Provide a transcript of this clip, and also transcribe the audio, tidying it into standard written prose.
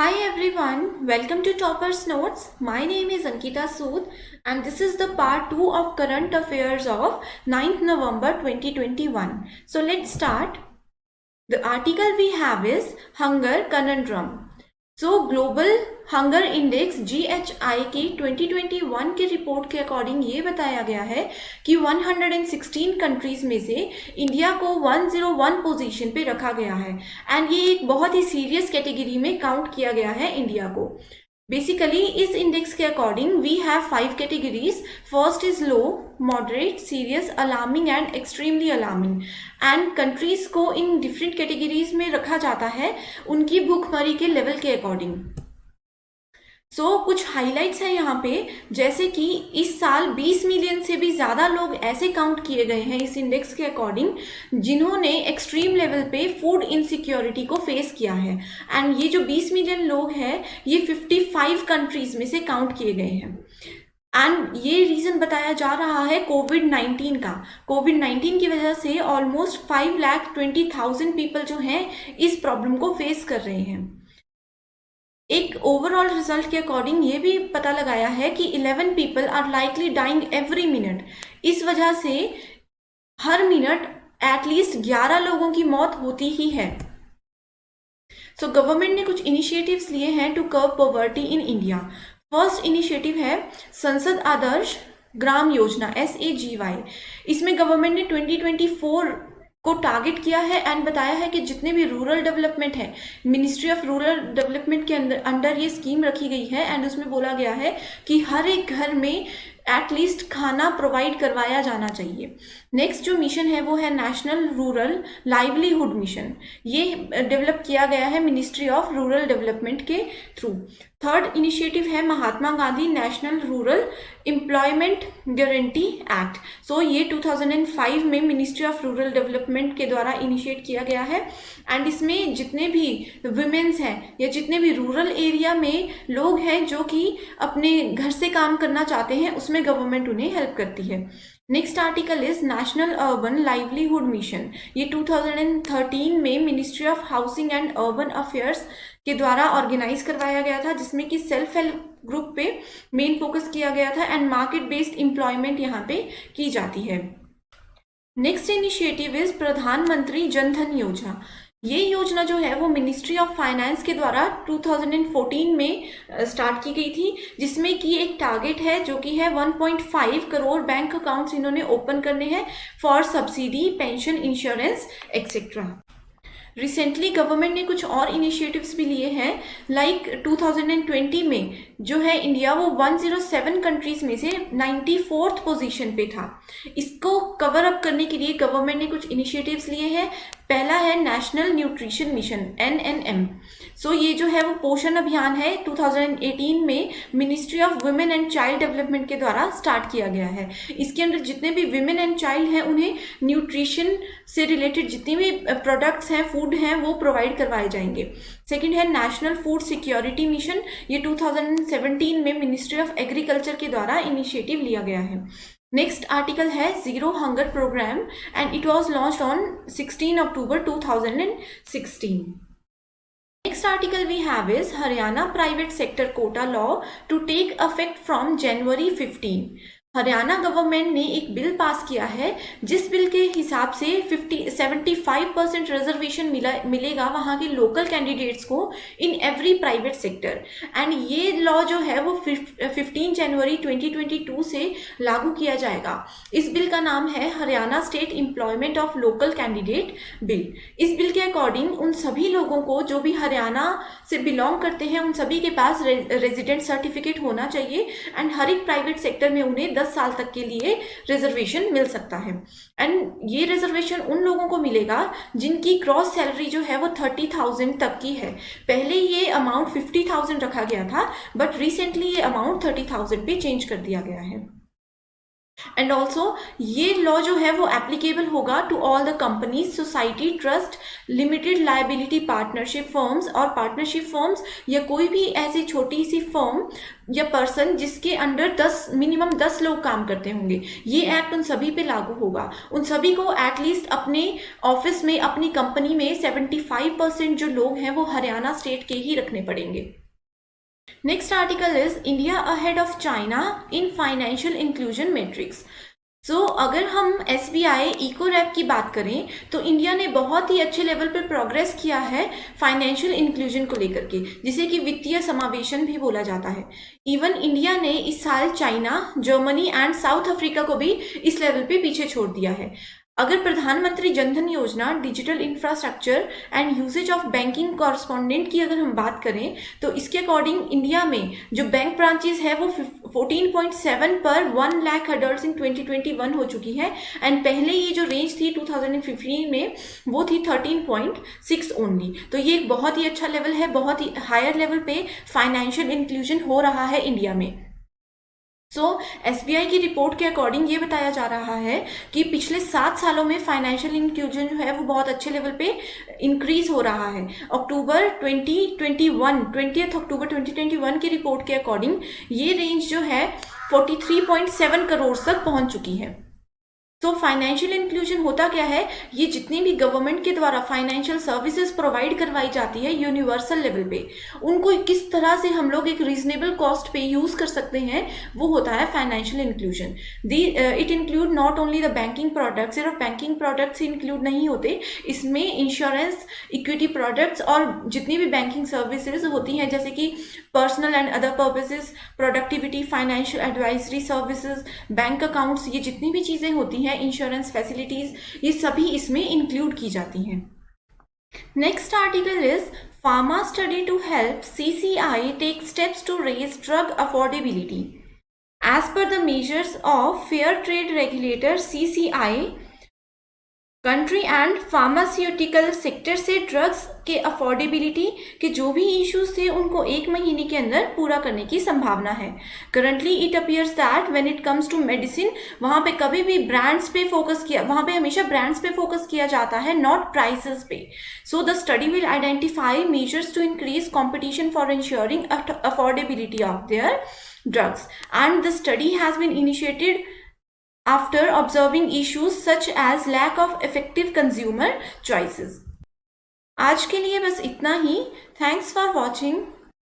Hi everyone, welcome to Topper's Notes. My name is Ankita Sood and this is the part 2 of current affairs of 9th November 2021. So let's start. The article we have is Hunger Conundrum. So global hunger index GHI की 2021 के report के according ये बताया गया है कि 116 countries में से इंडिया को 101 पोजीशन पे रखा गया है एंड ये एक बहुत ही सीरियस कैटेगरी में काउंट किया गया है इंडिया को। बेसिकली इस इंडेक्स के according we have 5 categories. First is low, moderate, serious, alarming and extremely alarming. And countries को इन डिफरेंट कैटेगरीज में रखा जाता है उनकी भूखमरी के लेवल के अकॉर्डिंग। कुछ हाइलाइट्स है यहाँ पे, जैसे कि इस साल 20 मिलियन से भी ज़्यादा लोग ऐसे काउंट किए गए हैं इस इंडेक्स के अकॉर्डिंग जिन्होंने एक्सट्रीम लेवल पे फूड इनसिक्योरिटी को फेस किया है। एंड ये जो 20 मिलियन लोग हैं ये 55 कंट्रीज में से काउंट किए गए हैं। एंड ये रीज़न बताया जा रहा है कोविड-19 का। कोविड-19 की वजह से ऑलमोस्ट 5,20,000 पीपल जो हैं इस प्रॉब्लम को फेस कर रहे हैं। एक ओवरऑल रिजल्ट के अकॉर्डिंग ये भी पता लगाया है कि 11 people are likely dying every minute. इस वजह से हर मिनट एटलीस्ट 11 लोगों की मौत होती ही है। गवर्नमेंट ने कुछ इनिशिएटिव्स लिए हैं to curb poverty in India. First initiative है संसद आदर्श ग्राम योजना SAGY। इसमें गवर्नमेंट ने 2024 को टारगेट किया है एंड बताया है कि जितने भी रूरल डेवलपमेंट है, मिनिस्ट्री ऑफ रूरल डेवलपमेंट के अंडर ये स्कीम रखी गई है एंड उसमें बोला गया है कि हर एक घर में एटलीस्ट खाना प्रोवाइड करवाया जाना चाहिए। नेक्स्ट जो मिशन है वो है नेशनल रूरल लाइवलीहुड मिशन। ये डेवलप किया गया है मिनिस्ट्री ऑफ रूरल डेवलपमेंट के थ्रू। थर्ड इनिशिएटिव है Mahatma Gandhi national rural employment guarantee act. ये 2005 में मिनिस्ट्री ऑफ रूरल डेवलपमेंट के द्वारा इनिशिएट किया गया है एंड इसमें जितने भी विमेन्स हैं या जितने भी रूरल एरिया में लोग हैं जो कि अपने घर से काम करना चाहते हैं उसमें गवर्नमेंट उन्हें हेल्प करती है। Next article is national urban livelihood mission. ये 2013 में ministry of housing and urban affairs के द्वारा ऑर्गेनाइज करवाया गया था, जिसमें कि सेल्फ हेल्प ग्रुप पे मेन फोकस किया गया था एंड मार्केट बेस्ड एम्प्लॉयमेंट यहाँ पे की जाती है। नेक्स्ट इनिशिएटिव इज प्रधानमंत्री जन धन योजना। ये योजना जो है वो मिनिस्ट्री ऑफ फाइनेंस के द्वारा 2014 में स्टार्ट की गई थी, जिसमें कि एक टारगेट है जो कि है 1.5 करोड़ बैंक अकाउंट्स इन्होंने ओपन करने हैं for subsidy, pension, insurance etcetera. Recently government ने कुछ और इनिशिएटिव्स भी लिए हैं, लाइक 2020 में जो है इंडिया वो 107 कंट्रीज में से 94th पोजीशन पे था। इसको कवर अप करने के लिए गवर्नमेंट ने कुछ इनिशिएटिव्स लिए हैं। पहला है नेशनल न्यूट्रिशन मिशन NNM। ये जो है वो पोषण अभियान है 2018 में ministry of women and child development के द्वारा स्टार्ट किया गया है। इसके अंदर जितने भी विमेन एंड चाइल्ड हैं उन्हें न्यूट्रिशन से रिलेटेड जितने भी प्रोडक्ट्स हैं, फूड हैं, वो प्रोवाइड करवाए जाएंगे। सेकेंड है नेशनल फूड सिक्योरिटी मिशन। ये 2017 में मिनिस्ट्री ऑफ एग्रीकल्चर के द्वारा इनिशिएटिव लिया गया है। नेक्स्ट आर्टिकल है zero hunger programme and it was launched on 16 October 2016। Next article we have is Haryana private sector quota law to take effect from January 15। Haryana government ने एक bill pass किया है जिस बिल के हिसाब से 75% रिजर्वेशन मिलेगा वहाँ के लोकल कैंडिडेट्स को in every private sector. And ये लॉ जो है वो 15 जनवरी 2022 से लागू किया जाएगा। इस बिल का नाम है Haryana state employment of local candidate bill. इस बिल के अकॉर्डिंग उन सभी लोगों को जो भी हरियाणा से बिलोंग करते हैं उन सभी के पास रेजिडेंट सर्टिफिकेट होना चाहिए एंड हर एक प्राइवेट सेक्टर में उन्हें 10 साल तक के लिए रिजर्वेशन मिल सकता है। एंड ये रिजर्वेशन उन लोगों को मिलेगा जिनकी क्रॉस सैलरी जो है वो 30,000 तक की है। पहले ये अमाउंट 50,000 रखा गया था बट रिसेंटली ये अमाउंट 30,000 पे चेंज कर दिया गया है। एंड ऑल्सो ये लॉ जो है वो एप्लीकेबल होगा to all the companies, society, trust, limited liability partnership firms और पार्टनरशिप फर्म्स, या कोई भी ऐसी छोटी सी फर्म या पर्सन जिसके अंडर 10 मिनिमम 10 लोग काम करते होंगे। ये एक्ट उन सभी पे लागू होगा। उन सभी को एटलीस्ट अपने ऑफिस में, अपनी कंपनी में 75% जो लोग हैं वो हरियाणा स्टेट के ही रखने पड़ेंगे। Next article is India ahead of China in financial inclusion matrix. So अगर हम SBI इको रैप की बात करें तो इंडिया ने बहुत ही अच्छे लेवल पर प्रोग्रेस किया है फाइनेंशियल इंक्लूजन को लेकर के, जिसे कि वित्तीय समावेशन भी बोला जाता है। इवन इंडिया ने इस साल China, Germany and south Africa को भी इस लेवल पे पीछे छोड़ दिया है। अगर प्रधानमंत्री जनधन योजना, digital infrastructure and usage of banking correspondent की अगर हम बात करें तो इसके अकॉर्डिंग इंडिया में जो बैंक ब्रांचेस है वो 14.7 पर 1 लाख अडल्ट इन 2021 हो चुकी है। एंड पहले ये जो रेंज थी 2015 में वो थी 13.6 ओनली। तो ये एक बहुत ही अच्छा लेवल है, बहुत ही हायर लेवल पे फाइनेंशियल इंक्लूजन हो रहा है इंडिया में। SBI की रिपोर्ट के अकॉर्डिंग ये बताया जा रहा है कि पिछले 7 सालों में फाइनेंशियल इंक्लूजन जो है वो बहुत अच्छे लेवल पे इंक्रीज हो रहा है। अक्टूबर 2021 की रिपोर्ट के अकॉर्डिंग ये रेंज जो है 43.7 करोड़ तक पहुंच चुकी है। तो फाइनेंशियल इंक्लूजन होता क्या है, ये जितनी भी गवर्नमेंट के द्वारा फाइनेंशियल सर्विसेज प्रोवाइड करवाई जाती है यूनिवर्सल लेवल पे, उनको किस तरह से हम लोग एक रीजनेबल कॉस्ट पे यूज कर सकते हैं, वो होता है financial inclusion. It include not only the banking products, सिर्फ बैंकिंग प्रोडक्ट्स इंक्लूड नहीं होते, इसमें इंश्योरेंस, इक्विटी प्रोडक्ट्स और जितनी भी बैंकिंग सर्विसेज होती हैं जैसे कि personal and other purposes, productivity, financial advisory services, bank accounts, ये जितनी भी चीजें होती हैं, इंश्योरेंस फैसिलिटीज, ये सभी इसमें इंक्लूड की जाती हैं। Next article is pharma study to help CCI take steps to raise drug affordability. As per the measures of fair trade regulator CCI, country and pharmaceutical sector से ड्रग्स के affordability के जो भी इश्यूज थे उनको 1 महीने के अंदर पूरा करने की संभावना है। Currently it appears that when it comes to medicine, वहां पे कभी भी ब्रांड्स पे फोकस किया, वहां पे हमेशा ब्रांड्स पे फोकस किया जाता है, नॉट प्राइसेस पे। So the study will identify measures to increase competition for ensuring affordability of their drugs, and the study has been initiated after observing issues such as lack of effective consumer choices. आज के लिए बस इतना ही। Thanks for watching.